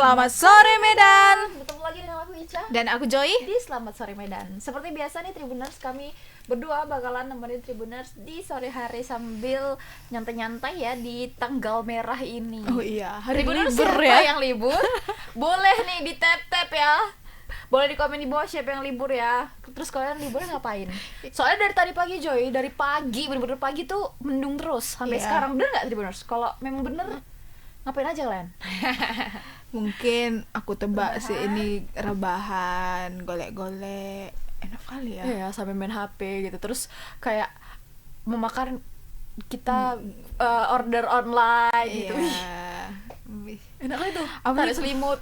Selamat sore Medan. Bertemu lagi dengan aku Ica Dan aku Joy. di Selamat Sore Medan. Seperti biasa nih Tribuners, kami berdua bakalan nemenin Tribuners di sore hari sambil nyantai-nyantai ya di tanggal merah ini. Oh iya, hari Tribuners libur siapa ya. yang libur? Boleh nih di tap-tap ya. Boleh di komen di bawah siapa yang libur ya. Terus kalian liburnya ngapain? Soalnya dari tadi pagi Joy, dari pagi, bener-bener pagi tuh mendung terus sampai Iya. sekarang. Bener gak Tribuners? Kalau memang bener, ngapain aja kalian? Mungkin aku tebak sih ini rebahan, golek-golek. Enak kali ya. Iya, sampai main HP gitu. Terus kayak memakan kita order online gitu. Wih, Wih. enak kali tuh. Apa Tarik itu? selimut.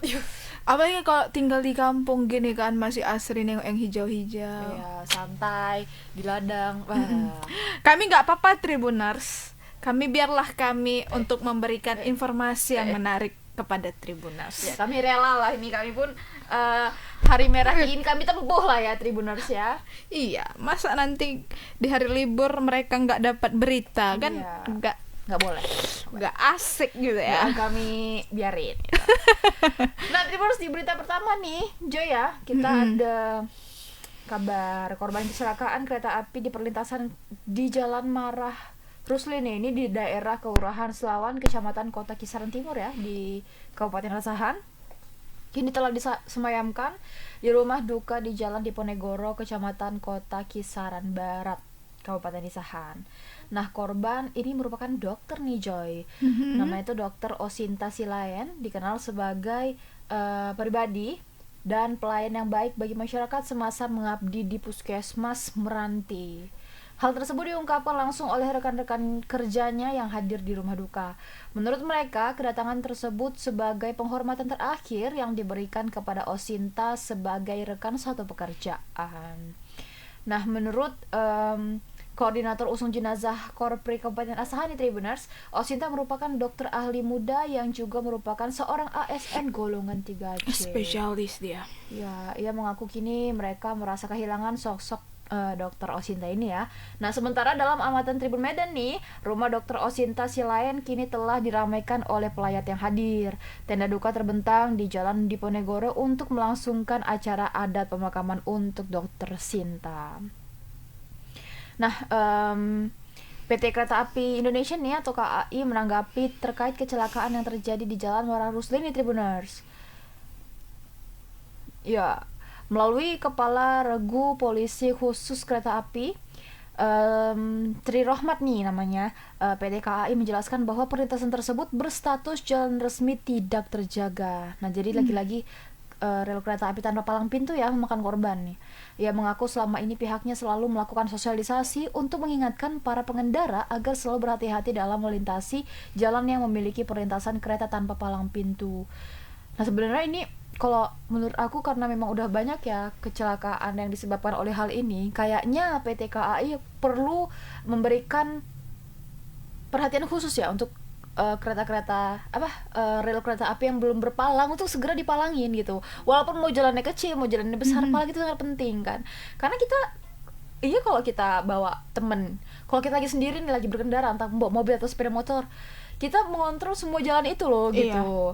Apalagi kalau tinggal di kampung gini kan, masih asri nengok yang hijau-hijau. Iya, santai di ladang. Wah. Kami nggak apa-apa Tribuners. Biarlah kami untuk memberikan informasi yang menarik kepada Tribuners. Ya, kami rela lah ini, kami pun hari merah ini kami tempuh lah ya Tribuners ya. Iya, masa nanti di hari libur mereka nggak dapat berita kan? Iya. Nggak Boleh. asik gitu Ya, ya. kami biarin gitu. Nah, Tribuners, di berita pertama nih Joy ya, kita ada kabar korban kecelakaan kereta api di perlintasan di Jalan Marah Rusli nih, ini di daerah Kelurahan Selawan, Kecamatan Kota Kisaran Timur ya, di Kabupaten Asahan. Kini telah disemayamkan di rumah duka di Jalan Diponegoro, Kecamatan Kota Kisaran Barat, Kabupaten Asahan. Nah, korban ini merupakan dokter nih Joy. Namanya itu Dokter Osinta Silayan, dikenal sebagai pribadi dan pelayan yang baik bagi masyarakat semasa mengabdi di Puskesmas Meranti. Hal tersebut diungkapkan langsung oleh rekan-rekan kerjanya yang hadir di rumah duka. Menurut mereka, kedatangan tersebut sebagai penghormatan terakhir yang diberikan kepada Osinta sebagai rekan satu pekerjaan. Nah, menurut Koordinator Usung Jenazah Korpri Kabupaten Asahan di Tribuners, Osinta merupakan dokter ahli muda yang juga merupakan seorang ASN golongan 3C. Spesialis dia. Ya, ia mengaku kini mereka merasa kehilangan sosok Dokter Osinta ini ya. Nah, sementara dalam amatan Tribun Medan nih, rumah Dokter Osinta Silayan kini telah diramaikan oleh pelayat yang hadir. Tenda duka terbentang di Jalan Diponegoro untuk melangsungkan acara adat pemakaman untuk Dokter Sinta. Nah, PT Kereta Api Indonesia nih atau KAI menanggapi terkait kecelakaan yang terjadi di Jalan Marah Rusli nih Tribuners. Ya, melalui Kepala Regu Polisi Khusus Kereta Api Tri Rohmat nih namanya, PT KAI menjelaskan bahwa perlintasan tersebut berstatus jalan resmi tidak terjaga. Nah, jadi lagi-lagi rel kereta api tanpa palang pintu ya memakan korban nih. Ia mengaku selama ini pihaknya selalu melakukan sosialisasi untuk mengingatkan para pengendara agar selalu berhati-hati dalam melintasi jalan yang memiliki perlintasan kereta tanpa palang pintu. Nah, sebenarnya ini kalau menurut aku karena memang udah banyak ya kecelakaan yang disebabkan oleh hal ini, kayaknya PT KAI perlu memberikan perhatian khusus ya untuk kereta-kereta rel kereta api yang belum berpalang untuk segera dipalangin gitu. Walaupun mau jalannya kecil, mau jalannya besar, palang itu sangat penting kan. Karena kita kalau kita bawa temen, kalau kita lagi sendiri nih lagi berkendara entah bawa mobil atau sepeda motor, kita mengontrol semua jalan itu loh gitu.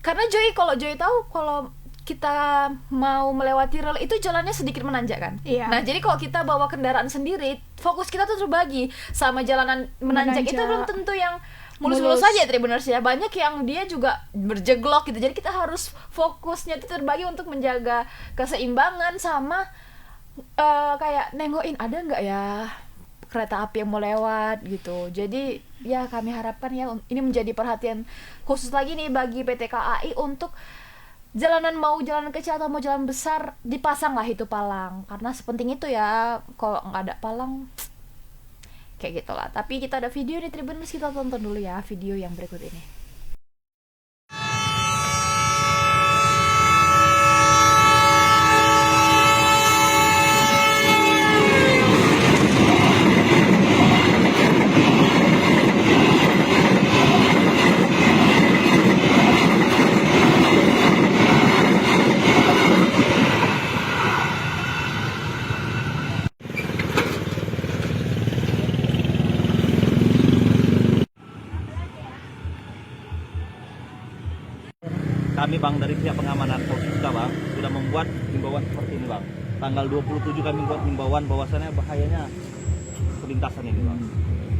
Karena kalau Joy tahu kalau kita mau melewati rel itu jalannya sedikit menanjak kan. Nah, jadi kalau kita bawa kendaraan sendiri, fokus kita tuh terbagi. Sama jalanan menanjak itu belum tentu yang mulus-mulus saja Tribuners ya. Banyak yang dia juga berjeglok gitu. Jadi kita harus fokusnya itu terbagi untuk menjaga keseimbangan sama kayak nengokin ada nggak ya kereta api yang mau lewat gitu. Jadi ya kami harapkan ya ini menjadi perhatian khusus lagi nih bagi PT KAI untuk jalanan mau jalan kecil atau mau jalan besar dipasang lah itu palang, karena sepenting itu ya. Kalau nggak ada palang kayak gitulah. Tapi kita ada video nih Tribuners, kita tonton dulu ya video yang berikut ini. Bang, dari pihak pengamanan Polsuka Bang sudah membuat himbauan seperti ini Bang. Tanggal 27 kami buat himbauan bahwasannya bahayanya perlintasan ini Bang.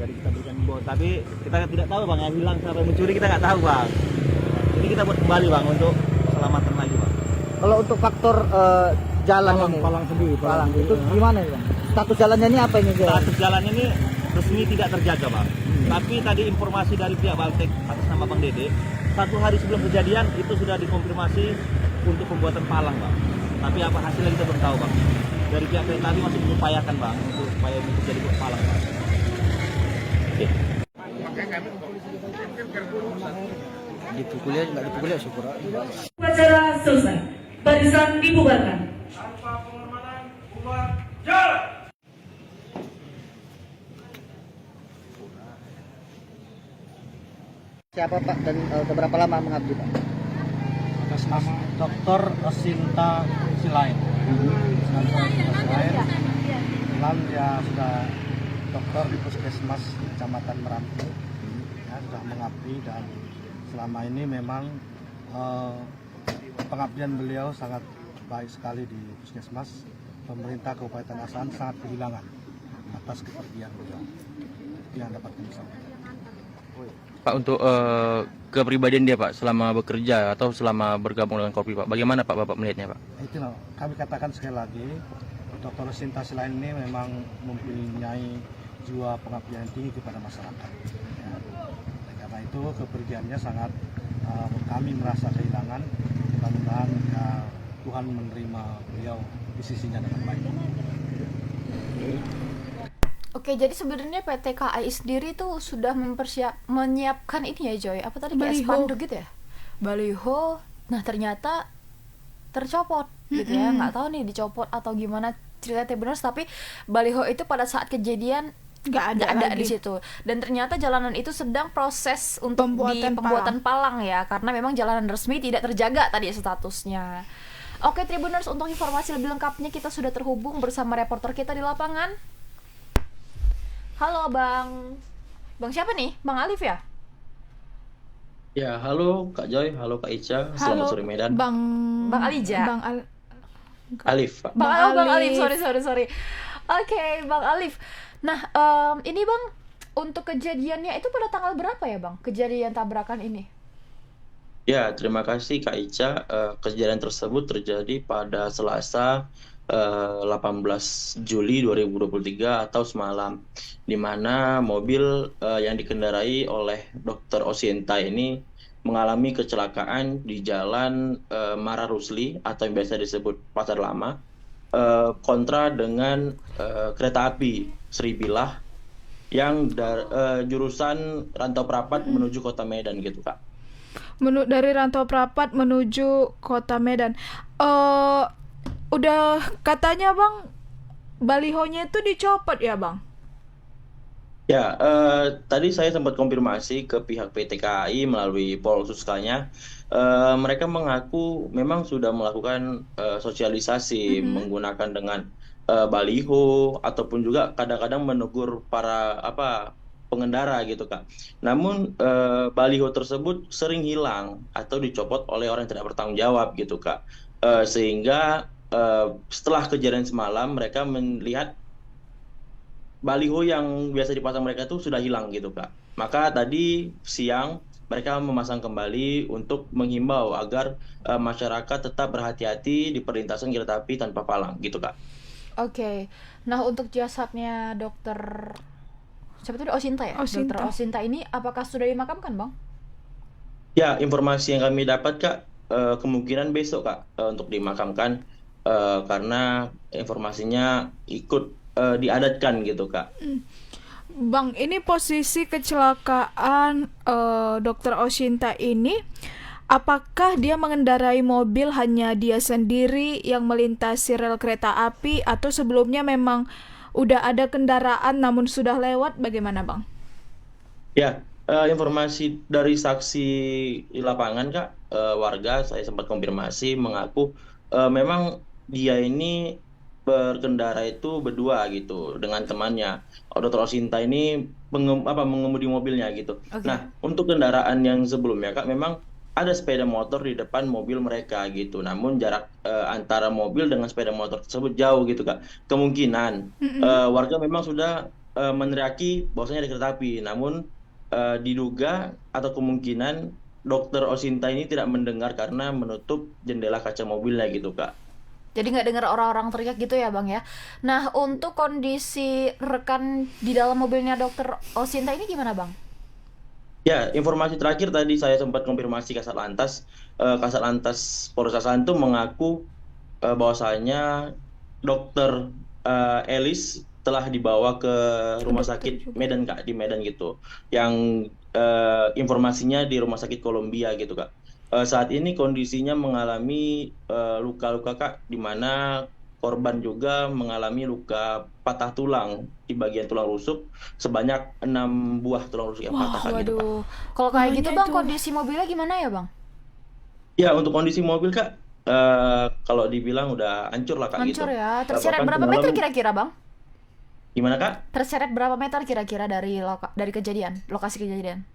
Jadi kita berikan himbauan, tapi kita tidak tahu Bang, yang hilang siapa yang mencuri kita nggak tahu Bang. Jadi kita buat kembali Bang untuk keselamatan lagi Bang. Kalau untuk faktor jalan ini, palang itu gimana ya? Status jalannya ini apa ini? Status jalan ini resmi tidak terjaga Bang. Tapi tadi informasi dari pihak Baltek atas nama Bang Dede, 1 hari sebelum kejadian itu sudah dikonfirmasi untuk pembuatan palang Bang. Tapi apa hasilnya kita belum tahu Bang. Dari pihak kereta api masih mengupayakan Bang untuk supaya bisa jadi palang Bang. Oke. Dipukul ya, nggak dipukul ya syukur. Upacara selesai. Barisan dibubarkan. Siapa Pak dan udah berapa lama mengabdi Pak? Atas nama Dr. Sinta Silain. Kebetulan dia sudah dokter di Puskesmas Kecamatan Meranti, ya, sudah mengabdi, dan selama ini memang pengabdian beliau sangat baik sekali di Puskesmas. Pemerintah Kabupaten Asahan sangat kehilangan atas kepergian beliau. Itu yang dapat kami sampaikan. Pak, untuk kepribadian dia Pak selama bekerja atau selama bergabung dengan Korpi Pak, bagaimana Pak Bapak melihatnya Pak? Itu loh, kami katakan sekali lagi, Dr. Sinta Silain ini memang mempunyai jiwa pengabdian yang tinggi kepada masyarakat. Ya. Karena itu kepergiannya sangat kami merasa kehilangan. Mudah-mudahan ya, Tuhan menerima beliau di sisinya dengan baik. Oke, jadi sebenarnya PT KAI sendiri tuh sudah menyiapkan ini ya Joy, apa tadi kayak Baliho. spanduk gitu ya, baliho. Nah ternyata tercopot gitu ya, nggak tahu nih dicopot atau gimana ceritanya benar, tapi baliho itu pada saat kejadian nggak ada ada lagi. di situ, dan ternyata jalanan itu sedang proses untuk Pembuatan palang ya, karena memang jalanan resmi tidak terjaga tadi statusnya. Oke Tribuners, untuk informasi lebih lengkapnya kita sudah terhubung bersama reporter kita di lapangan. Halo Bang siapa nih? Bang Alif ya? Ya, halo Kak Joy, halo Kak Ica, Halo, selamat sore Medan. Bang Alija. Alif Pak. Bang Alif, Alif. sorry. Oke, Bang Alif. Nah, ini Bang, untuk kejadiannya itu pada tanggal berapa ya Bang? Kejadian tabrakan ini? Ya, terima kasih Kak Ica. Kejadian tersebut terjadi pada Selasa 18 Juli 2023 atau semalam, di mana mobil yang dikendarai oleh Dr. Osinta ini mengalami kecelakaan di jalan Mara Rusli atau yang biasa disebut Pasar Lama, kontra dengan kereta api Sri Bilah yang jurusan Rantau Prapat menuju Kota Medan gitu Kak. Dari Rantau Prapat menuju Kota Medan. Udah katanya Bang, balihonya itu dicopot ya Bang? Ya, tadi saya sempat konfirmasi ke pihak PT KAI melalui Polsuskanya. Mereka mengaku memang sudah melakukan sosialisasi menggunakan dengan baliho ataupun juga kadang-kadang menegur para pengendara gitu Kak. Namun baliho tersebut sering hilang atau dicopot oleh orang yang tidak bertanggung jawab gitu Kak. Sehingga setelah kejadian semalam mereka melihat baliho yang biasa dipasang mereka itu sudah hilang gitu Kak. Maka tadi siang mereka memasang kembali untuk menghimbau agar masyarakat tetap berhati-hati di perlintasan kereta api tanpa palang gitu Kak. Oke. Nah, untuk jasadnya dokter siapa tadi? Osinta ya? Osinta. Dokter Osinta ini apakah sudah dimakamkan, Bang? Ya, informasi yang kami dapat Kak, kemungkinan besok Kak untuk dimakamkan, karena informasinya ikut diadatkan gitu Kak. Bang, ini posisi kecelakaan Dr. Osinta ini, apakah dia mengendarai mobil hanya dia sendiri yang melintasi rel kereta api, atau sebelumnya memang udah ada kendaraan namun sudah lewat, bagaimana Bang? Ya, informasi dari saksi di lapangan Kak, warga saya sempat konfirmasi mengaku memang dia ini berkendara itu berdua gitu dengan temannya. Dr. Osinta ini mengemudi mobilnya gitu. Oke. Nah, untuk kendaraan yang sebelumnya Kak memang ada sepeda motor di depan mobil mereka gitu. Namun jarak antara mobil dengan sepeda motor tersebut jauh gitu Kak. Kemungkinan warga memang sudah meneriaki bahwasanya ada kereta api. Namun diduga atau kemungkinan dokter Osinta ini tidak mendengar karena menutup jendela kaca mobilnya gitu Kak. Jadi nggak dengar orang-orang teriak gitu ya bang ya. Nah untuk kondisi rekan di dalam mobilnya dokter Osinta ini gimana bang? Ya, informasi terakhir tadi saya sempat konfirmasi Kasat Lantas Polres Santu mengaku bahwasanya dokter Elis telah dibawa ke rumah sakit Medan Kak, di Medan gitu. Yang informasinya di rumah sakit Kolombia gitu Kak. Saat ini kondisinya mengalami luka-luka Kak, di mana korban juga mengalami luka patah tulang di bagian tulang rusuk sebanyak 6 buah tulang rusuk yang patah Kak, gitu Kak. Waduh, kalau kayak gitu Banyak bang, itu. kondisi mobilnya gimana ya bang? Ya, untuk kondisi mobil Kak, kalau dibilang udah hancur lah Kak Hancur gitu. ya, terseret Bahkan berapa meter semalam, kira-kira bang? gimana Kak? Terseret berapa meter kira-kira dari lokasi kejadian?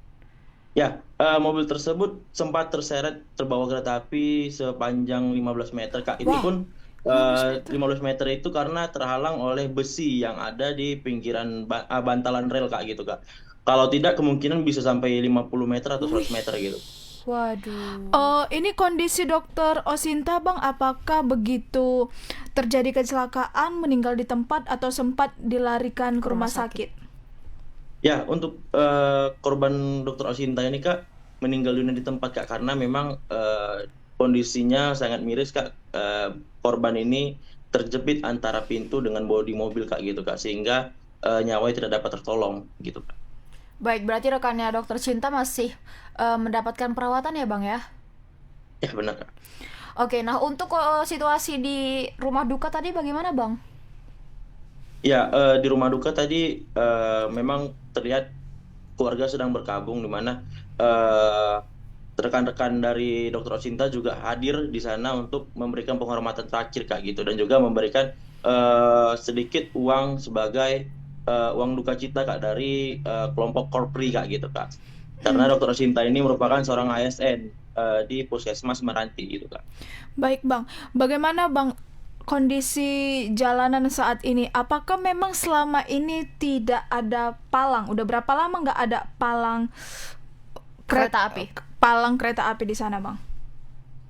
Ya, mobil tersebut sempat terseret terbawa kereta api sepanjang 15 meter Kak. Itu Wah, pun 15 meter itu karena terhalang oleh besi yang ada di pinggiran bantalan rel Kak gitu Kak. Kalau tidak kemungkinan bisa sampai 50 meter atau 100 meter gitu. Waduh. Ini kondisi dokter Osinta bang, apakah begitu terjadi kecelakaan meninggal di tempat atau sempat dilarikan ke rumah sakit? Ya, untuk korban dokter Osinta ini Kak meninggal dunia di tempat Kak karena memang kondisinya sangat miris Kak. Korban ini terjepit antara pintu dengan bodi mobil Kak gitu Kak, sehingga nyawanya tidak dapat tertolong gitu Kak. Baik, berarti rekannya dokter Cinta masih mendapatkan perawatan ya bang ya? Ya benar Kak. Oke, nah untuk situasi di rumah duka tadi bagaimana bang? Ya, di rumah duka tadi memang terlihat keluarga sedang berkabung, di mana rekan-rekan dari Dokter Osinta juga hadir di sana untuk memberikan penghormatan terakhir Kak gitu, dan juga memberikan sedikit uang sebagai uang duka cita Kak dari kelompok Korpri Kak gitu Kak. Karena Dokter Osinta ini merupakan seorang ASN di Puskesmas Meranti gitu Kak. Baik bang, bagaimana bang kondisi jalanan saat ini? Apakah memang selama ini tidak ada palang? Udah berapa lama nggak ada palang Kereta api. palang kereta api di sana bang?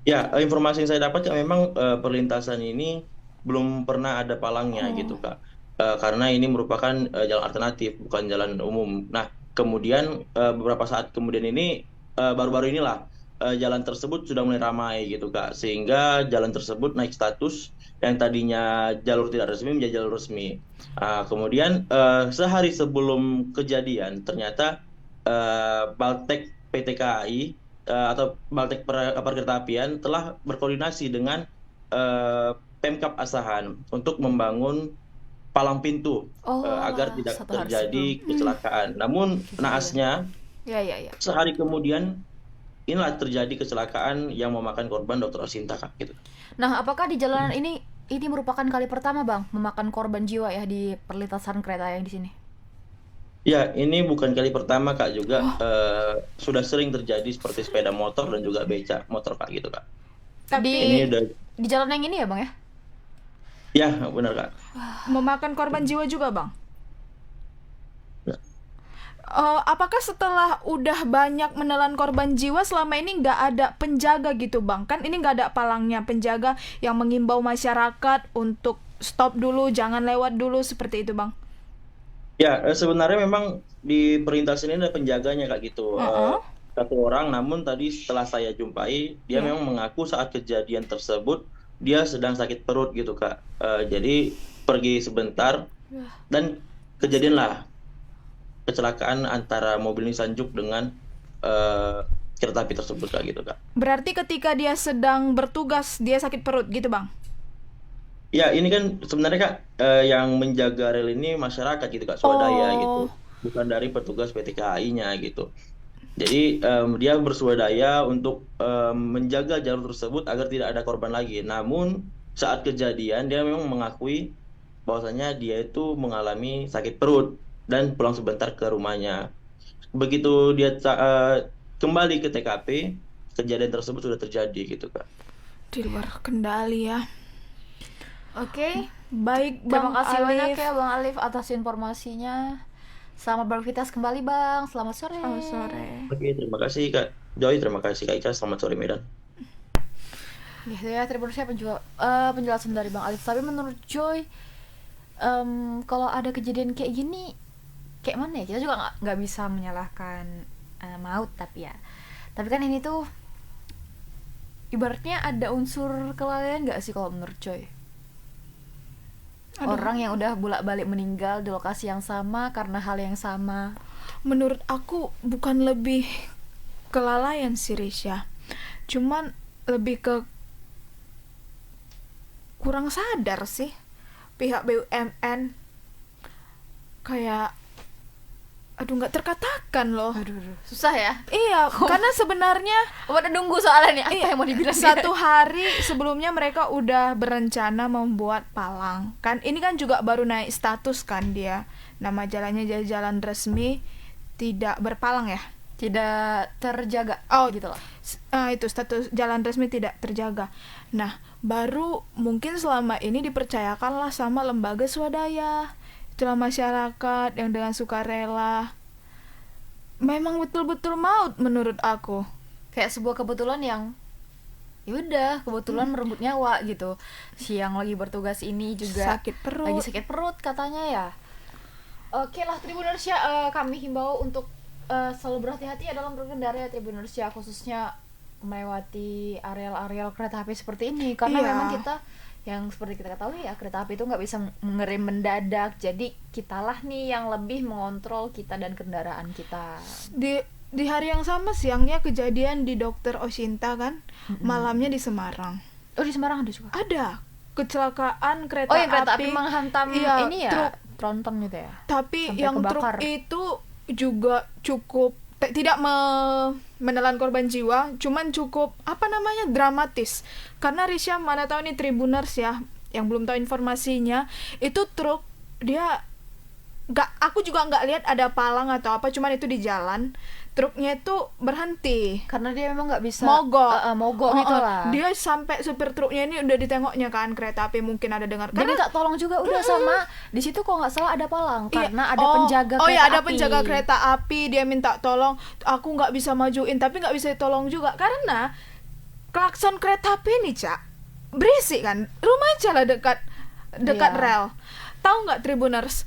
Ya, informasi yang saya dapat Kak, memang perlintasan ini belum pernah ada palangnya gitu Kak. Karena ini merupakan jalan alternatif, bukan jalan umum. Nah, kemudian beberapa saat kemudian ini baru-baru inilah jalan tersebut sudah mulai ramai gitu Kak, sehingga jalan tersebut naik status yang tadinya jalur tidak resmi menjadi jalur resmi. Kemudian sehari sebelum kejadian ternyata Baltek PT KAI atau Baltek Perkeretaapian telah berkoordinasi dengan Pemkab Asahan untuk membangun palang pintu agar tidak satu hari terjadi kecelakaan. Namun naasnya Ya. sehari kemudian inilah terjadi kecelakaan yang memakan korban Dokter Osinta Kak gitu. Nah, apakah di jalanan ini merupakan kali pertama bang memakan korban jiwa ya di perlintasan kereta yang di sini? Ya, ini bukan kali pertama Kak, juga sudah sering terjadi seperti sepeda motor dan juga beca motor Kak gitu Kak. Tapi Ini udah, Di jalan yang ini ya bang ya? ya benar Kak. memakan korban jiwa juga bang? Ya. Apakah setelah udah banyak menelan korban jiwa selama ini nggak ada penjaga gitu bang? Kan ini nggak ada palangnya, penjaga yang mengimbau masyarakat untuk stop dulu, jangan lewat dulu, seperti itu bang? Ya, sebenarnya memang di perlintasan ini ada penjaganya Kak gitu. Satu orang, namun tadi setelah saya jumpai, dia memang mengaku saat kejadian tersebut dia sedang sakit perut gitu Kak. Jadi pergi sebentar dan kejadianlah kecelakaan antara mobil Nissan Juke dengan kereta api tersebut Kak gitu Kak. Berarti ketika dia sedang bertugas dia sakit perut gitu bang? Ya, ini kan sebenarnya Kak, yang menjaga rel ini masyarakat gitu Kak, swadaya gitu, bukan dari petugas PT KAI-nya gitu. Jadi dia bersuadaya untuk menjaga jalur tersebut agar tidak ada korban lagi. Namun saat kejadian dia memang mengakui bahwasanya dia itu mengalami sakit perut dan pulang sebentar ke rumahnya. Begitu dia kembali ke TKP, kejadian tersebut sudah terjadi gitu Kak. Di luar kendali ya. Oke. Baik Terima Bang kasih banyak Alif. ya Bang Alif atas informasinya. Selamat beraktivitas kembali Bang. Selamat sore. Selamat sore. Oke, terima kasih Kak Joy, terima kasih Kak Ika, selamat sore Medan. Gitu ya, terima kasih penjelasan dari Bang Alif. Tapi menurut Joy, kalau ada kejadian kayak gini, kayak mana ya? Kita juga nggak bisa menyalahkan maut, tapi kan ini tuh ibaratnya ada unsur kelalaian nggak sih kalau menurut Joy? Orang yang udah bolak-balik meninggal di lokasi yang sama karena hal yang sama. Menurut aku bukan lebih kelalaian sih Risha, cuman lebih ke kurang sadar sih pihak BUMN. Kayak nggak terkatakan loh. Aduh, susah ya. Iya, karena sebenarnya Pada nunggu soalnya nih apa yang mau dibilang. satu hari sebelumnya mereka udah berencana membuat palang. Kan ini kan juga baru naik status kan dia. Nama jalannya jalan resmi tidak berpalang ya. Tidak terjaga. Gitu loh. Itu status jalan resmi tidak terjaga. Nah, baru mungkin selama ini dipercayakanlah sama lembaga swadaya. Itulah masyarakat yang dengan sukarela. Memang betul-betul maut menurut aku. Kayak sebuah kebetulan yang yaudah kebetulan merenggut nyawa gitu. Siang lagi bertugas ini juga Sakit perut. lagi sakit perut katanya ya. Oke lah Tribuners ya, kami himbau untuk selalu berhati-hati ya dalam berkendara ya Tribuners ya, khususnya melewati areal-areal kereta api seperti ini karena Iya. memang kita yang seperti kita ketahui ya, kereta api itu nggak bisa mengerim mendadak, jadi kitalah nih yang lebih mengontrol kita dan kendaraan kita. Di hari yang sama siangnya kejadian di Dr. Oshinta kan, malamnya di Semarang. Oh di Semarang ada juga? Ada kecelakaan kereta Oh yang kereta api api menghantam iya, ini ya, truk. tronton gitu ya. Tapi Sampai yang kebakar. truk itu juga cukup tidak menelan korban jiwa, cuman cukup dramatis. Karena Risha, mana tahu nih Tribuners ya yang belum tahu informasinya, itu truk dia aku juga nggak lihat ada palang atau apa, cuman itu di jalan truknya itu berhenti Karena dia memang nggak bisa mogok gitu lah. Dia sampai supir truknya ini udah ditengoknya kan kereta api mungkin ada dengar Jadi tak tolong juga udah sama di situ kalau nggak salah ada palang karena ada penjaga oh kereta ya ada api. penjaga kereta api, dia minta tolong, aku nggak bisa majuin tapi nggak bisa ditolong juga karena klakson kereta api ini Cak berisik kan, rumah aja lah dekat Iya. rel. Tahu nggak Tribuners,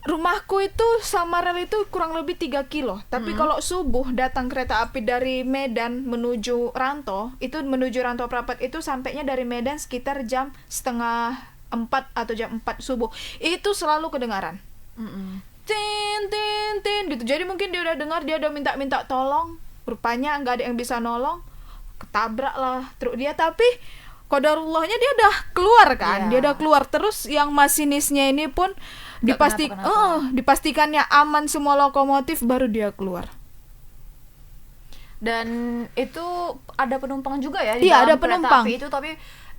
rumahku itu sama rel itu kurang lebih 3 kilo. Tapi kalau subuh datang kereta api dari Medan menuju Ranto, itu menuju Ranto Prapat itu sampainya dari Medan sekitar jam 3:30 atau jam 4 subuh. Itu selalu kedengaran. Tin tin tin gitu. Jadi mungkin dia udah dengar, dia udah minta tolong. Rupanya nggak ada yang bisa nolong. Ketabrak lah truk dia, tapi qadarullahnya dia udah keluar kan. Iya. Dia udah keluar, terus yang masinisnya ini pun dipastikannya aman semua lokomotif baru dia keluar. Dan itu ada penumpang juga ya di Iya, dalam ada penumpang. kereta api itu, tapi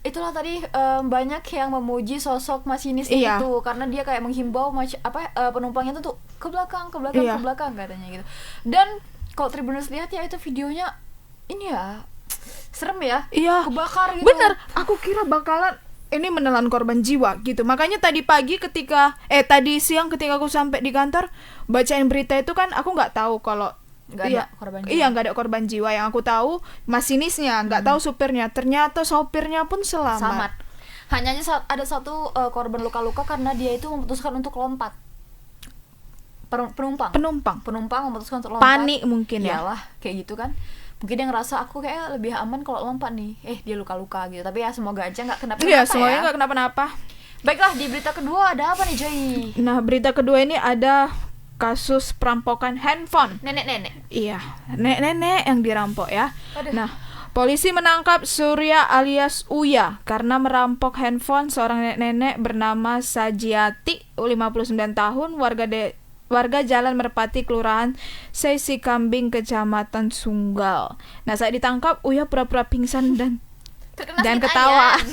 itulah tadi banyak yang memuji sosok masinis Iya. itu karena dia kayak menghimbau penumpangnya tuh ke belakang Iya. ke belakang katanya gitu. Dan kalau Tribuners lihat ya itu videonya ini ya serem ya. Iya. Kebakar gitu. Bener, aku kira bakalan ini menelan korban jiwa gitu. Makanya tadi siang ketika aku sampai di kantor bacain berita itu kan aku nggak tahu kalau Nggak ada korban jiwa. Iya, nggak ada korban jiwa. Yang aku tahu masinisnya, nggak tahu supirnya. Ternyata sopirnya pun selamat. Hanya ada satu korban luka-luka karena dia itu memutuskan untuk lompat. Penumpang memutuskan untuk lompat. Panik mungkin ya. Iyalah, kayak gitu kan. Mungkin dia ngerasa aku kayak lebih aman kalau lompat nih. Dia luka-luka gitu. Tapi ya semoga aja nggak kenapa-napa Iya, semuanya ya. nggak kenapa-napa. Baiklah, di berita kedua ada apa nih, Joy? Nah, berita kedua ini ada kasus perampokan handphone. Nenek-nenek. Iya, nenek-nenek yang dirampok ya. Aduh. Nah, polisi menangkap Surya alias Uya karena merampok handphone seorang nenek-nenek bernama Sajiati, 59 tahun, warga Jalan Merpati, Kelurahan Sesi Kambing, Kecamatan Sunggal. Nah, saat ditangkap, Uya pura-pura pingsan dan Terkena sakit ketawa ayan.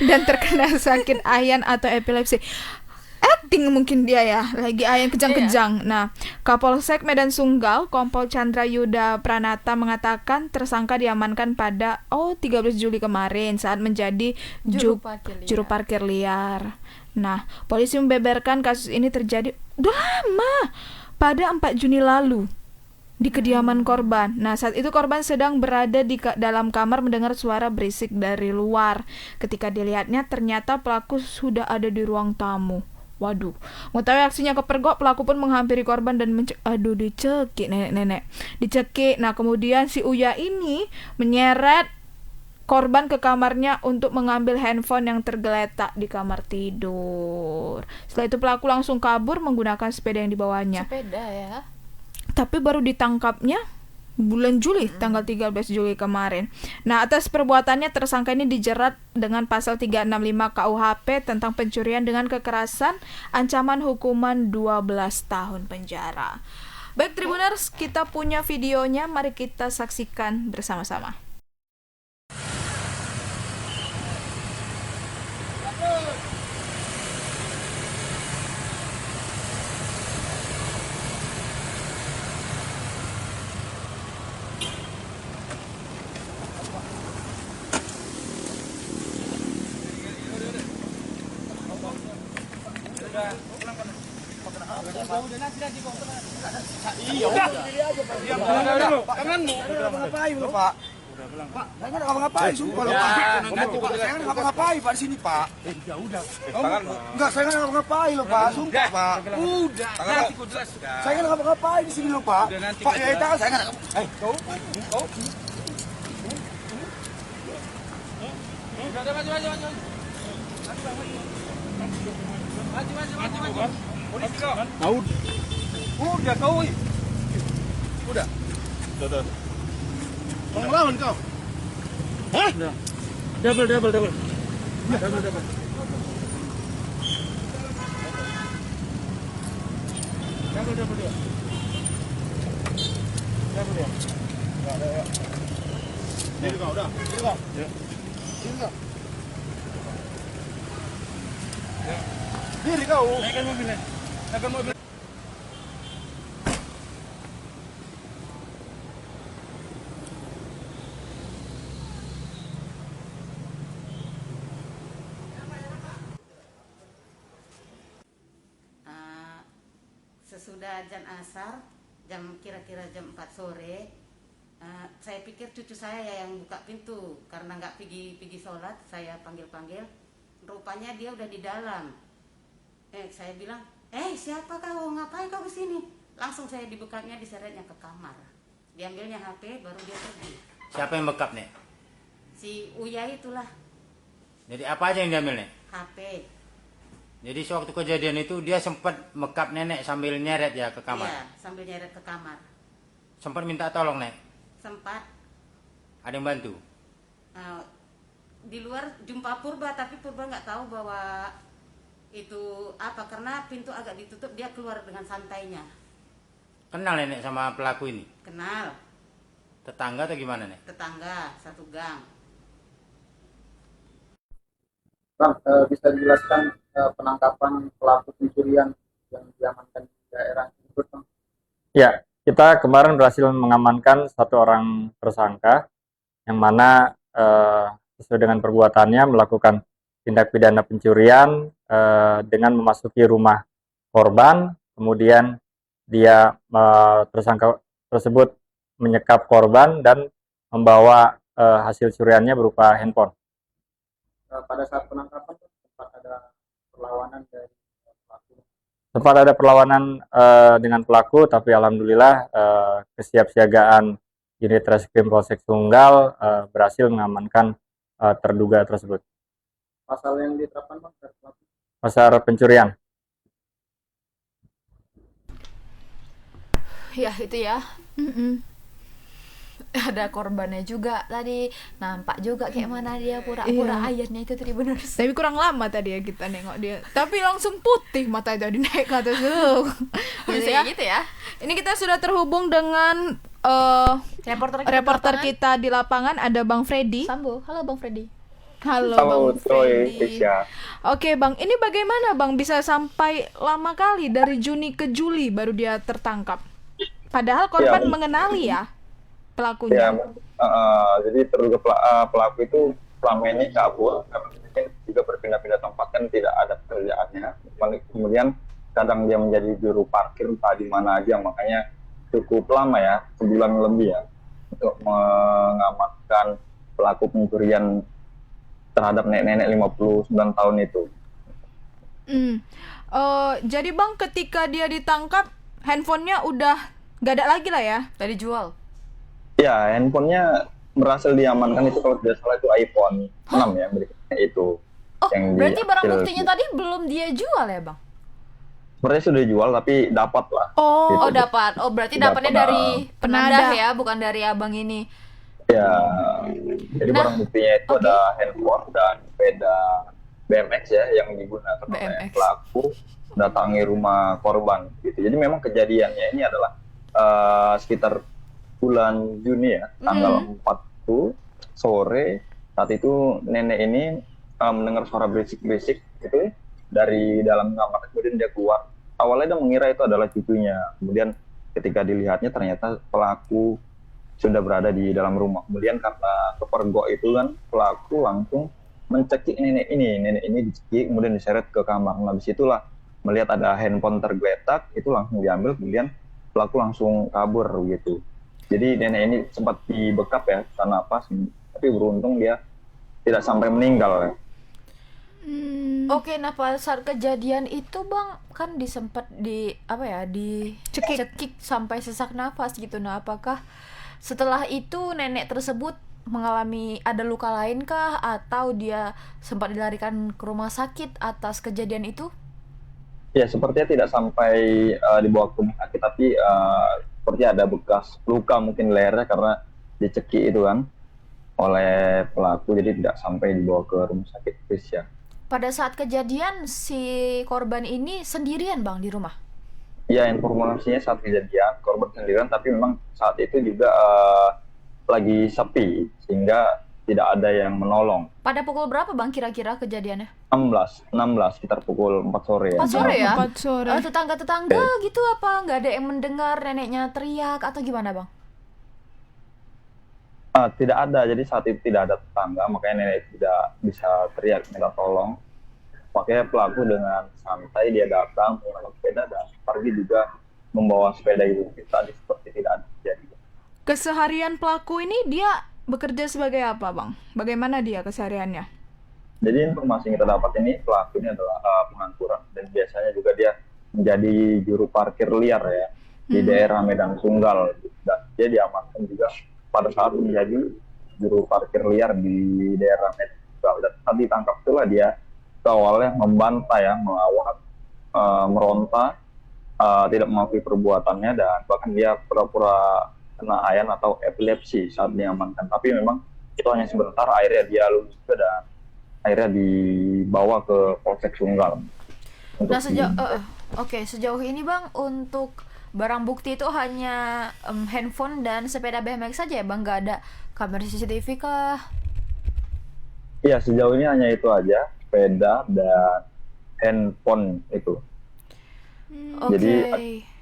dan terkena sakit ayan atau epilepsi. acting mungkin dia ya, lagi ayam kejang-kejang. Nah, Kapolsek Medan Sunggal, Kompol Chandra Yuda Pranata mengatakan tersangka diamankan pada 13 Juli kemarin saat menjadi juru parkir liar. Nah, polisi membeberkan kasus ini terjadi udah lama, pada 4 Juni lalu di kediaman korban. Nah, saat itu korban sedang berada di dalam kamar mendengar suara berisik dari luar. Ketika dilihatnya, ternyata pelaku sudah ada di ruang tamu. Waduh, mengetahui aksinya kepergok, pelaku pun menghampiri korban dan dicekik nenek-nenek. Dicekik. Nah, kemudian si Uya ini menyeret korban ke kamarnya untuk mengambil handphone yang tergeletak di kamar tidur. Setelah itu pelaku langsung kabur menggunakan sepeda yang dibawanya. Sepeda ya. Tapi baru ditangkapnya bulan Juli, tanggal 13 Juli kemarin. Nah, atas perbuatannya tersangka ini dijerat dengan pasal 365 KUHP tentang pencurian dengan kekerasan, ancaman hukuman 12 tahun penjara. Baik Tribuners, kita punya videonya, mari kita saksikan bersama-sama. Ngapain lu, Pak? Pak, saya nggak ngapa-ngapain, sumpah loh, Pak. Saya nggak ngapa-ngapain, Pak, di sini, Pak. Udah. Enggak, saya nggak ngapa-ngapain loh, Pak. Sumpah, Pak. Udah. Saya nggak ngapa-ngapain di sini loh, Pak. Pak, ya itu saya nggak. Kau. Udah kau. Udah. Mau ngelawan kau? Hah? Double. Double. Diri kau, udah. Diri kau. Diri kau. Naikkan mobilnya. Sesudah azan asar, kira-kira jam 4 sore, saya pikir cucu saya yang buka pintu karena nggak pergi sholat. Saya panggil, rupanya dia udah di dalam. Saya bilang, siapa kau, ngapain kau kesini? Langsung saya dibukanya, diseretnya ke kamar, diambilnya HP, baru dia pergi. Siapa yang bekap nih? Si Uya itulah. Jadi apa aja yang diambil nih? HP. Jadi sewaktu kejadian itu dia sempat mekap nenek sambil nyeret ya ke kamar? Iya, sambil nyeret ke kamar. Sempat minta tolong, Nek? Sempat. Ada yang bantu? Di luar jumpa Purba, tapi Purba nggak tahu bahwa itu apa, karena pintu agak ditutup, dia keluar dengan santainya. Kenal nenek sama pelaku ini? Kenal. Tetangga atau gimana, Nek? Tetangga, satu gang. Bang, bisa dijelaskan penangkapan pelaku pencurian yang diamankan di daerah tersebut, Bang? Ya, kita kemarin berhasil mengamankan satu orang tersangka yang mana sesuai dengan perbuatannya melakukan tindak pidana pencurian dengan memasuki rumah korban, kemudian dia tersangka tersebut menyekap korban dan membawa hasil curiannya berupa handphone. Pada saat penangkapan sempat ada perlawanan dari pelaku. Sempat ada perlawanan dengan pelaku, tapi alhamdulillah kesiapsiagaan unit Reskrim Polsek Sunggal berhasil mengamankan terduga tersebut. Pasal yang diterapkan, Bang, dari pelaku? Pasal pencurian. Ya itu ya. Ada korbannya juga tadi, nampak juga kayak mana dia pura-pura ayahnya itu Tribuners. Tapi kurang lama tadi ya kita nengok dia, tapi langsung putih mata tadi naik ke atas tuh. Gitu ya. Ini kita sudah terhubung dengan Reporter kita di lapangan, ada Bang Freddy. Sambo. Halo Bang Freddy. Halo Halo, Bang Troy, Freddy. Tisha. Oke Bang, ini bagaimana Bang bisa sampai lama kali dari Juni ke Juli baru dia tertangkap? Padahal korban Ya, mengenali ya ya, pelakunya. jadi terduga pelaku itu selama ini kabur karena mungkin juga berpindah-pindah tempat kan tidak ada pekerjaannya. Kemudian kadang dia menjadi juru parkir entah di mana aja, makanya cukup lama ya, sebulan lebih ya, untuk mengamankan pelaku pencurian terhadap nenek-nenek 59 tahun itu. Jadi Bang, ketika dia ditangkap, handphonenya udah gak ada lagi lah ya? Tadi jual. Ya, handphonenya berhasil diamankan itu kalau tidak salah itu iPhone 6 ya, berikutnya itu. Oh, Yang berarti barang diambil. buktinya tadi belum dia jual ya, Bang? Sepertinya sudah dijual tapi dapat lah. Oh, Gitu. dapat. Oh, berarti Dapat, dapatnya dari penadah Penada. ya, bukan dari abang ini. Ya, jadi barang buktinya itu ada handphone dan sepeda BMX ya yang digunakan oleh BMX. pelaku datangi rumah korban gitu. Jadi memang kejadiannya ini adalah sekitar bulan Juni ya, tanggal 4 tuh sore. Saat itu nenek ini mendengar suara berisik-berisik gitu dari dalam kamar, kemudian dia keluar. Awalnya dia mengira itu adalah cucunya, kemudian ketika dilihatnya ternyata pelaku sudah berada di dalam rumah. Kemudian karena kepergok itu kan pelaku langsung mencekik nenek ini dicekik, kemudian diseret ke kamar. Nah disitulah melihat ada handphone tergeletak, itu langsung diambil, kemudian pelaku langsung kabur gitu. Jadi nenek ini sempat dibekap ya, karena apa? Tapi beruntung dia tidak sampai meninggal ya. Oke, nah pada saat kejadian itu Bang kan disempet dicekik sampai sesak nafas gitu. Nah, apakah setelah itu nenek tersebut mengalami ada luka lain kah atau dia sempat dilarikan ke rumah sakit atas kejadian itu? Ya, sepertinya tidak sampai dibawa ke rumah sakit, tapi seperti ada bekas luka mungkin lehernya karena dicekik itu kan oleh pelaku, jadi tidak sampai dibawa ke rumah sakit ya. Pada saat kejadian si korban ini sendirian Bang di rumah? Ya, informasinya saat kejadian korban sendirian, tapi memang saat itu juga lagi sepi sehingga tidak ada yang menolong. Pada pukul berapa Bang kira-kira kejadiannya? 16 sekitar pukul 4 sore ya. 4 sore ya? 4 sore. Tetangga-tetangga gitu apa? Nggak ada yang mendengar neneknya teriak atau gimana Bang? Tidak ada, jadi saat itu tidak ada tetangga, makanya nenek tidak bisa teriak minta tolong. Makanya pelaku dengan santai dia datang menggunakan sepeda dan pergi juga membawa sepeda itu. Tadi seperti tidak ada kejadian. Keseharian pelaku ini dia bekerja sebagai apa Bang? Bagaimana dia kesehariannya? Jadi informasi yang kita dapat ini pelaku ini adalah pengangguran dan biasanya juga dia menjadi juru parkir liar ya di daerah Medan Sunggal, dan dia diamankan juga pada saat menjadi juru parkir liar di daerah Medan Sunggal. Dan saat ditangkap itulah dia awalnya membantah ya, melawan, meronta, tidak mengakui perbuatannya, dan bahkan dia pura-pura kena ayan atau epilepsi saat diamankan. Tapi memang itu hanya sebentar, akhirnya dia lulus juga dan akhirnya dibawa ke Polsek Sunggal. Nah sejauh ini Bang untuk barang bukti itu hanya handphone dan sepeda BMX saja ya Bang, nggak ada kamera CCTV kah? Iya, sejauh ini hanya itu aja, sepeda dan handphone itu. Jadi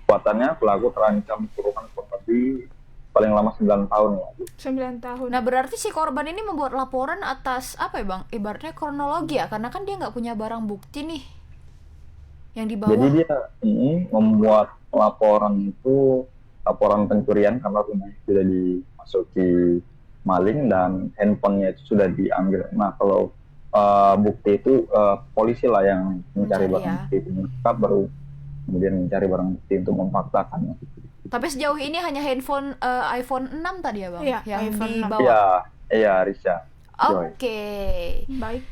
kekuatannya pelaku terancam kurungan kurang lebih paling lama 9 tahun ya. 9 tahun. Nah berarti si korban ini membuat laporan atas apa ya Bang? Ibaratnya kronologi ya, karena kan dia nggak punya barang bukti nih yang dibawa. Jadi dia membuat laporan itu, laporan pencurian karena rumahnya sudah dimasuki maling dan handphonenya itu sudah diambil. Nah kalau bukti itu polisi lah yang mencari barang bukti itu, mereka baru kemudian mencari barang bukti untuk memfaktakannya. Tapi sejauh ini hanya handphone iPhone 6 tadi ya Bang? Iya, yang iPhone 6. dibawa. Iya, Risha. Oke.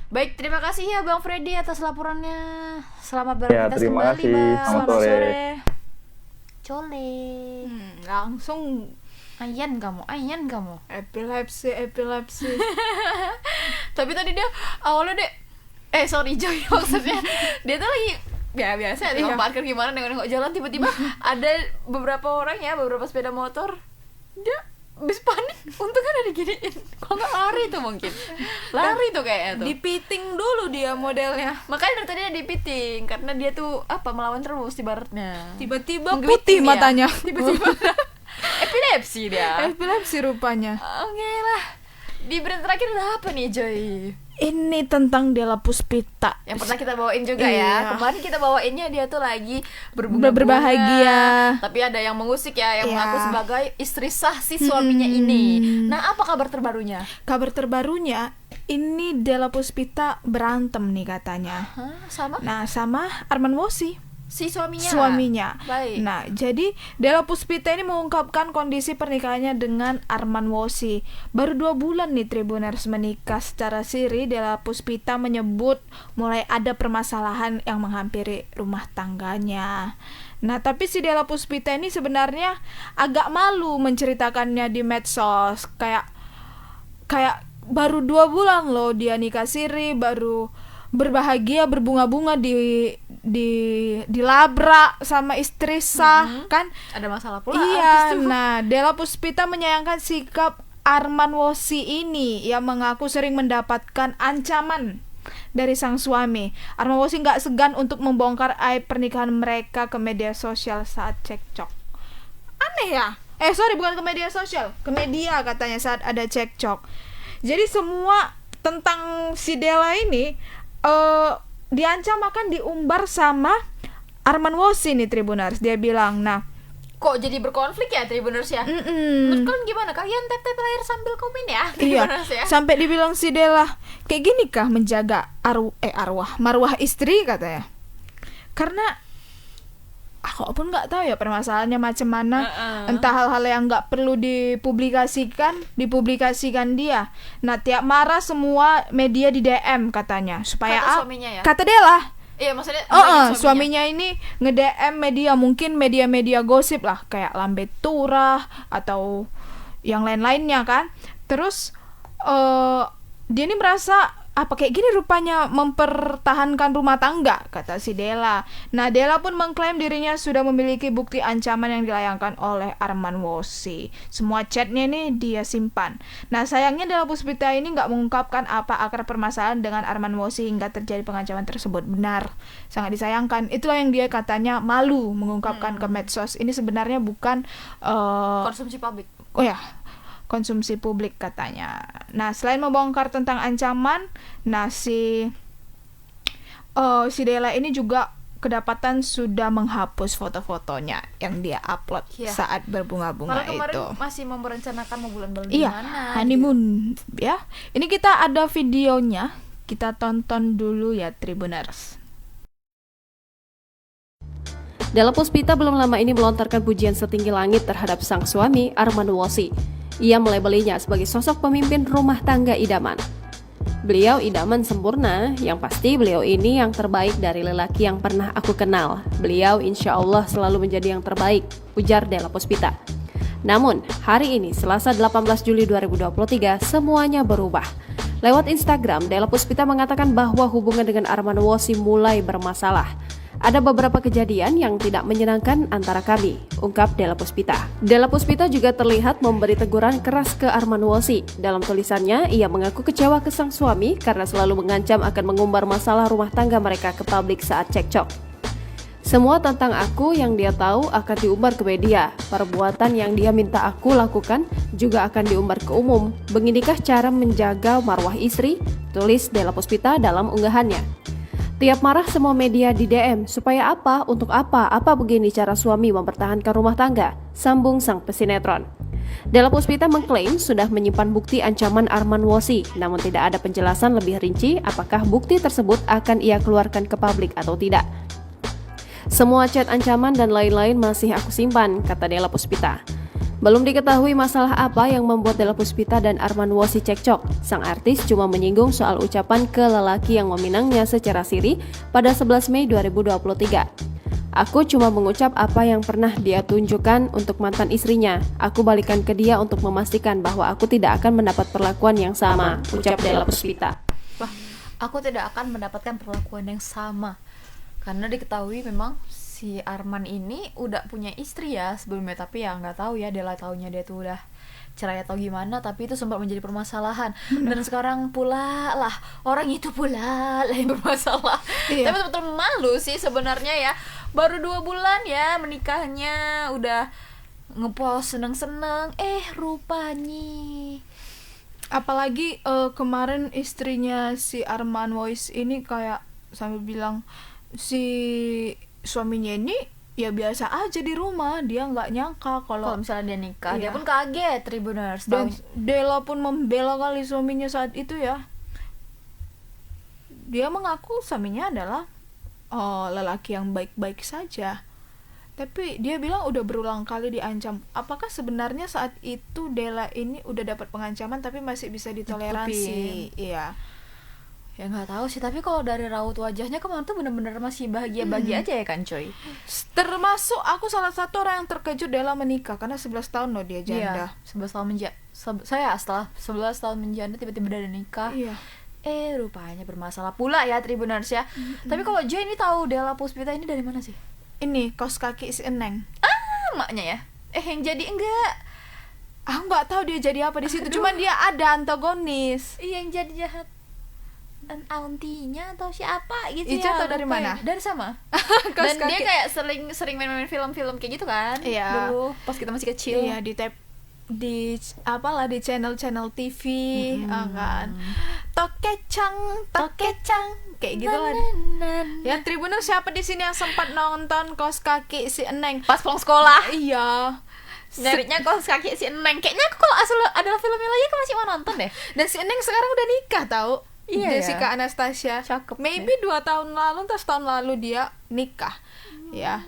Baik, terima kasih ya Bang Freddy atas laporannya. Selamat beraktivitas terima kembali kasih. Bang. Selamat sore. Cole. Langsung Ayan kamu. Epilepsi. Tapi tadi dia awalnya Joy maksudnya dia tuh lagi biasa dia mau parkir gimana nengok jalan, tiba-tiba ada beberapa orang ya, beberapa sepeda motor, dia Bis panik, untung ada diginiin. Kalau nggak lari tuh mungkin. Lari tuh kayaknya tuh. Dipiting dulu dia modelnya. Makanya dari tadi dia dipiting karena dia tuh melawan terus ibaratnya. Tiba-tiba Menggewiting putih dia. matanya. Tiba-tiba epilepsi dia. Epilepsi rupanya. Oke lah. Di berita terakhir ada apa nih Joy? Ini tentang Della Puspita Yang pernah kita bawain juga Iya. ya. Kemarin kita bawainnya dia tuh lagi berbunga-bunga, berbahagia. tapi ada yang mengusik ya, yang Iya. mengaku sebagai istri sah si suaminya ini. Nah, apa kabar terbarunya? Kabar terbarunya, ini Della Puspita berantem nih katanya. Hah, sama Nah, sama Arman Wosi, si suaminya. suaminya. Baik. Nah, jadi Della Puspita ini mengungkapkan kondisi pernikahannya dengan Arman Wosi. Baru 2 bulan nih Tribuners menikah secara siri. Della Puspita menyebut mulai ada permasalahan yang menghampiri rumah tangganya. Nah, tapi si Della Puspita ini sebenarnya agak malu menceritakannya di medsos. Kayak baru 2 bulan loh dia nikah siri, baru berbahagia berbunga-bunga dilabrak sama istri sah kan. Ada masalah pula. Iya, abis itu. nah Della Puspita menyayangkan sikap Arman Wosi ini yang mengaku sering mendapatkan ancaman dari sang suami. Arman Wosi nggak segan untuk membongkar aib pernikahan mereka ke media sosial saat cekcok. Aneh ya? Bukan ke media sosial, ke media katanya saat ada cekcok. Jadi semua tentang si Della ini diancam akan diumbar sama Arman Wosi nih Tribuners. Dia bilang, nah Kok jadi berkonflik ya Tribuners ya? Menurut kalian gimana? Kalian tap-tap layar sambil komen ya Tribuners ya? Sampai dibilang si Della, kayak gini kah menjaga marwah istri katanya. Karena aku pun nggak tahu ya permasalahannya macam mana. Entah hal-hal yang nggak perlu dipublikasikan dia. Nah, tiap marah semua media di DM katanya supaya Kata suaminya ya? Kata Della. Iya, maksudnya suaminya ini nge-DM media, mungkin media-media gosip lah kayak Lambe Turah atau yang lain-lainnya kan. Terus dia ini merasa kayak gini rupanya mempertahankan rumah tangga, kata si Della. Nah, Della pun mengklaim dirinya sudah memiliki bukti ancaman yang dilayangkan oleh Arman Wosi. Semua chatnya ini dia simpan. Nah, sayangnya Della Puspita ini nggak mengungkapkan apa akar permasalahan dengan Arman Wosi hingga terjadi pengancaman tersebut. Benar, sangat disayangkan. Itulah yang dia katanya malu mengungkapkan ke medsos. Ini sebenarnya bukan konsumsi publik. Oh ya, konsumsi publik katanya. Nah, selain membongkar tentang ancaman, nah si Della ini juga kedapatan sudah menghapus foto-fotonya yang dia upload saat berbunga-bunga kemarin itu. Masih merencanakan mau bulan-bulan Iya, gimana? honeymoon ya. Ini kita ada videonya, kita tonton dulu ya Tribuners. Della Puspita belum lama ini melontarkan pujian setinggi langit terhadap sang suami Arman Wosi. Ia melabelinya sebagai sosok pemimpin rumah tangga idaman. Beliau idaman sempurna, yang pasti beliau ini yang terbaik dari lelaki yang pernah aku kenal. Beliau insya Allah selalu menjadi yang terbaik, ujar Della Puspita. Namun, hari ini Selasa 18 Juli 2023, semuanya berubah. Lewat Instagram, Della Puspita mengatakan bahwa hubungan dengan Arman Wosi mulai bermasalah. Ada beberapa kejadian yang tidak menyenangkan antara kami, ungkap Della Puspita. Della Puspita juga terlihat memberi teguran keras ke Arman Wosi. Dalam tulisannya, ia mengaku kecewa ke sang suami karena selalu mengancam akan mengumbar masalah rumah tangga mereka ke publik saat cekcok. Semua tentang aku yang dia tahu akan diumbar ke media. Perbuatan yang dia minta aku lakukan juga akan diumbar ke umum. Beginikah cara menjaga marwah istri? Tulis Della Puspita dalam unggahannya. Tiap marah semua media di DM, supaya apa? Untuk apa? Apa begini cara suami mempertahankan rumah tangga? Sambung sang pesinetron. Della Puspita mengklaim sudah menyimpan bukti ancaman Arman Wosi, namun tidak ada penjelasan lebih rinci apakah bukti tersebut akan ia keluarkan ke publik atau tidak. Semua chat ancaman dan lain-lain masih aku simpan, kata Della Puspita. Belum diketahui masalah apa yang membuat Della Puspita dan Arman Wosi cekcok. Sang artis cuma menyinggung soal ucapan ke lelaki yang meminangnya secara siri pada 11 Mei 2023. Aku cuma mengucap apa yang pernah dia tunjukkan untuk mantan istrinya. Aku balikan ke dia untuk memastikan bahwa aku tidak akan mendapat perlakuan yang sama, ucap Della Puspita. Wah, aku tidak akan mendapatkan perlakuan yang sama. Karena diketahui memang si Arman ini udah punya istri ya sebelumnya, tapi ya nggak tahu ya Della taunya dia tuh udah cerai atau gimana, tapi itu sempat menjadi permasalahan. Dan sekarang pula lah orang itu pula lah yang bermasalah. Tapi betul-betul malu sih sebenarnya ya, baru 2 bulan ya menikahnya udah ngepost seneng-seneng, rupanya. Apalagi kemarin istrinya si Arman Voice ini kayak sambil bilang si suaminya ini ya biasa aja di rumah, dia nggak nyangka kalau misalnya dia nikah. Dia pun kaget, Tribuners. Dan Della pun membela kali suaminya saat itu ya. Dia mengaku suaminya adalah lelaki yang baik-baik saja, tapi dia bilang udah berulang kali diancam. Apakah sebenarnya saat itu Della ini udah dapat pengancaman tapi masih bisa ditoleransi? Iya. Ya nggak tahu sih, tapi kalau dari raut wajahnya kemarin tuh bener-bener masih bahagia-bahagia aja ya kan coy. Termasuk aku salah satu orang yang terkejut Della menikah, karena 11 tahun loh dia janda. 11 tahun saya setelah 11 tahun menjanda tiba-tiba udah nikah. Rupanya bermasalah pula ya Tribuners ya. Tapi kalau Joy ini tahu Della Puspita ini dari mana sih? Ini kaos kaki si Eneng. Maknya ya. Yang jadi enggak. Aku nggak tahu dia jadi apa di situ. Cuman dia ada antagonis. Yang jadi jahat auntinya atau siapa gitu Ica ya. atau dari mana? Dari sama. Dan dia kayak sering main-main film-film kayak gitu kan. Iya. Dulu pas kita masih kecil. Iya, di channel TV kan. Tokecang kayak gitu kan. Ya Tribuners, siapa di sini yang sempat nonton kaos kaki si Eneng pas pulang sekolah? Iya. Nyarinya kaos kaki si Eneng. Kayaknya aku kalau asal adalah filmnya lagi aku masih mau nonton deh. Dan si Eneng sekarang udah nikah tahu. Jessica Anastasia. Cakep. Maybe 2 tahun lalu atau setahun lalu dia nikah. Ya.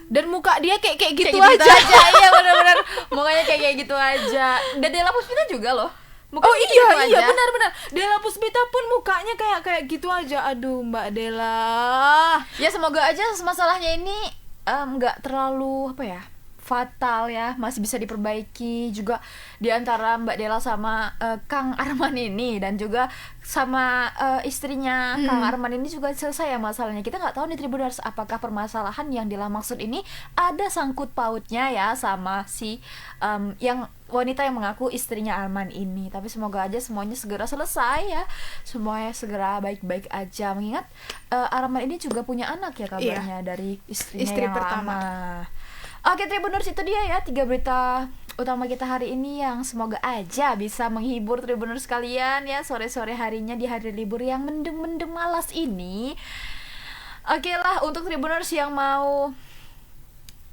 Dan muka dia kayak gitu aja. Iya benar-benar. Mukanya kayak gitu aja. Dan Della Puspita juga loh. Mukanya iya benar-benar. Della Puspita pun mukanya kayak gitu aja. Aduh, Mbak Della. Ya semoga aja masalahnya ini nggak terlalu fatal ya, masih bisa diperbaiki juga di antara Mbak Della sama Kang Arman ini, dan juga sama istrinya Kang Arman ini juga selesai ya masalahnya. Kita nggak tahu nih Tribuners, apakah permasalahan yang Della maksud ini ada sangkut pautnya ya sama si yang wanita yang mengaku istrinya Arman ini. Tapi semoga aja semuanya segera selesai ya, semuanya segera baik-baik aja, mengingat Arman ini juga punya anak ya kabarnya dari istrinya yang pertama. Oke Tribuners, itu dia ya 3 berita utama kita hari ini yang semoga aja bisa menghibur Tribuners kalian ya sore-sore harinya di hari libur yang mendem-mendem malas ini. Oke lah, untuk Tribuners yang mau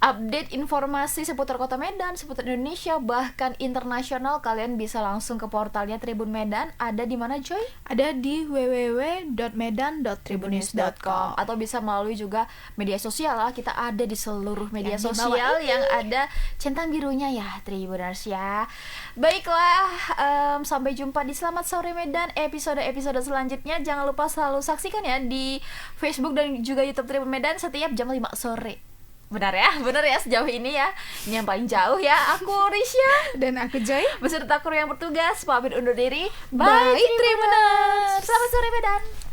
update informasi seputar Kota Medan, seputar Indonesia, bahkan internasional, kalian bisa langsung ke portalnya Tribun Medan. Ada di mana Joy? Ada di www.medan.tribunnews.com, atau bisa melalui juga media sosial lah. Kita ada di seluruh media sosial yang ada centang birunya ya Tribuners ya. Baiklah, sampai jumpa di Selamat Sore Medan episode-episode selanjutnya. Jangan lupa selalu saksikan ya di Facebook dan juga YouTube Tribun Medan setiap jam 5 sore. Benar ya sejauh ini ya. Ini yang paling jauh ya. Aku Risha dan aku Joy beserta kru yang bertugas pamit undur diri. Bye Tribuners. Selamat sore Medan.